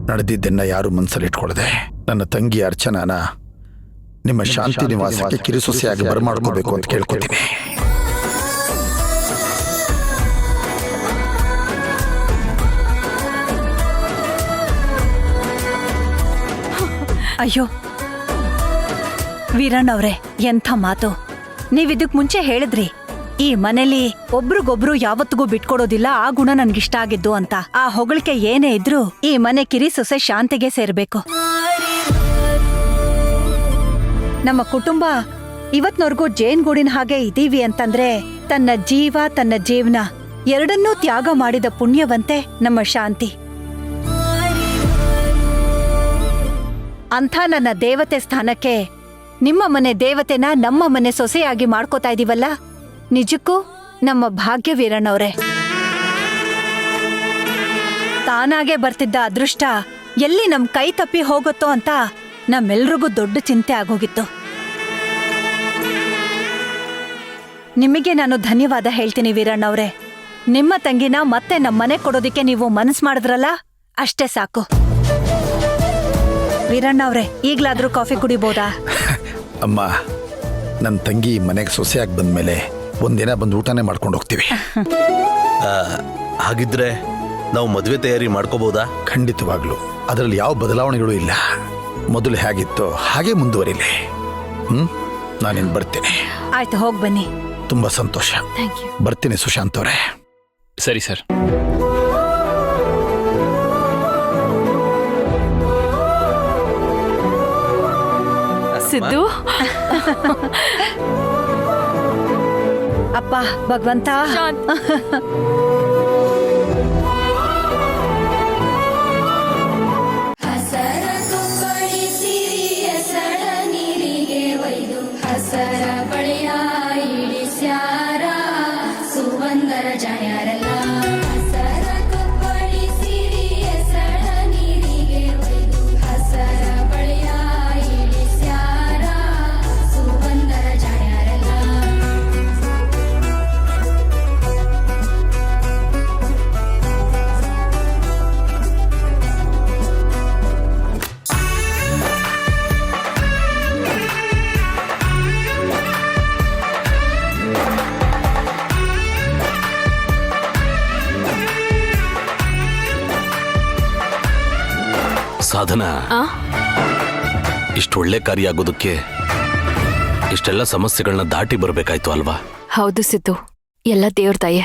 ನಡೆದಿದ್ದನ್ನ ಯಾರು ಮನಸ್ಸಲ್ಲಿ ಇಟ್ಕೊಳ್ಳದೆ ನನ್ನ ತಂಗಿ ಅರ್ಚನಾನ ನಿಮ್ಮ ಶಾಂತಿ ನಿವಾಸಕ್ಕೆ ಕಿರುಸೊಸೆಯಾಗಿ ಬರಮಾಡ್ಕೋಬೇಕು ಅಂತ ಕೇಳ್ಕೊತೀನಿ. ಅಯ್ಯೋ ವೀರಣ್ಣ ಅವ್ರೆ, ಎಂಥ ಮಾತು! ನೀವಿದಕ್ ಮುಂಚೆ ಹೇಳಿದ್ರಿ ಈ ಮನೇಲಿ ಒಬ್ರಿಗೊಬ್ರು ಯಾವತ್ತಿಗೂ ಬಿಟ್ಕೊಡೋದಿಲ್ಲ, ಆ ಗುಣ ನನ್ಗಿಷ್ಟ ಆಗಿದ್ದು ಅಂತ. ಆ ಹೊಗಳಿಕೆ ಏನೇ ಇದ್ರೂ ಈ ಮನೆ ಕಿರಿ ಸೊಸೆ ಶಾಂತಿಗೆ ಸೇರ್ಬೇಕು. ನಮ್ಮ ಕುಟುಂಬ ಇವತ್ನವರೆಗೂ ಜೇನ್ಗೂಡಿನ ಹಾಗೆ ಇದೀವಿ ಅಂತಂದ್ರೆ ತನ್ನ ಜೀವ ತನ್ನ ಜೀವನ ಎರಡನ್ನೂ ತ್ಯಾಗ ಮಾಡಿದ ಪುಣ್ಯವಂತೆ ನಮ್ಮ ಶಾಂತಿ. ಅಂಥ ನನ್ನ ದೇವತೆ ಸ್ಥಾನಕ್ಕೆ ನಿಮ್ಮ ಮನೆ ದೇವತೆನ ನಮ್ಮ ಮನೆ ಸೊಸೆಯಾಗಿ ಮಾಡ್ಕೋತಾ ಇದೀವಲ್ಲ, ನಿಜಕ್ಕೂ ನಮ್ಮ ಭಾಗ್ಯ ವೀರಣ್ಣವ್ರೆ. ತಾನಾಗೆ ಬರ್ತಿದ್ದ ಅದೃಷ್ಟ ಎಲ್ಲಿ ನಮ್ ಕೈ ತಪ್ಪಿ ಹೋಗುತ್ತೋ ಅಂತ ನಮ್ಮೆಲ್ರಿಗೂ ದೊಡ್ಡ ಚಿಂತೆ ಆಗೋಗಿತ್ತು. ನಿಮಗೆ ನಾನು ಧನ್ಯವಾದ ಹೇಳ್ತೀನಿ ವೀರಣ್ಣವ್ರೆ. ನಿಮ್ಮ ತಂಗಿನ ಮತ್ತೆ ನಮ್ಮನೆ ಕೊಡೋದಿಕ್ಕೆ ನೀವು ಮನಸ್ಸು ಮಾಡಿದ್ರಲ್ಲ, ಅಷ್ಟೇ ಸಾಕು. ವೀರಣ್ಣವ್ರೆ, ಈಗ್ಲಾದ್ರೂ ಕಾಫಿ ಕುಡಿಬೋದಾ? ಅಮ್ಮ, ನನ್ನ ತಂಗಿ ಮನೆಗೆ ಸೊಸೆಯಾಗಿ ಬಂದ್ಮೇಲೆ ಒಂದಿನ ಬಂದು ಊಟನೇ ಮಾಡ್ಕೊಂಡು ಹೋಗ್ತೀವಿ. ಹಾಗಿದ್ರೆ ನಾವು ಮದುವೆ ತಯಾರಿ ಮಾಡ್ಕೋಬಹುದಾ? ಖಂಡಿತವಾಗ್ಲು. ಅದರಲ್ಲಿ ಯಾವ ಬದಲಾವಣೆಗಳು ಇಲ್ಲ. ಮೊದಲು ಹೇಗಿತ್ತೋ ಹಾಗೆ ಮುಂದುವರಿಲಿ. ನಾನಿನ್ ಬರ್ತೀನಿ. ಆಯ್ತು, ಹೋಗ್ ಬನ್ನಿ. ತುಂಬಾ ಸಂತೋಷ. ಬರ್ತೀನಿ ಸುಶಾಂತ್ ಅವರೇ. ಸರಿ ಸರ್. ಸಿದ್ದು, ಅಪ್ಪ ಭಗವಂತ, ಸಾಧನಾ, ಇಷ್ಟೊಳ್ಳೆ ಕಾರ್ಯ ಆಗೋದಕ್ಕೆ ಇಷ್ಟೆಲ್ಲ ಸಮಸ್ಯೆಗಳನ್ನ ದಾಟಿ ಬರಬೇಕಾಯ್ತು ಅಲ್ವಾ? ಹೌದು ಸಿದ್ದು, ಎಲ್ಲ ದೇವ್ರ ದಯೆ.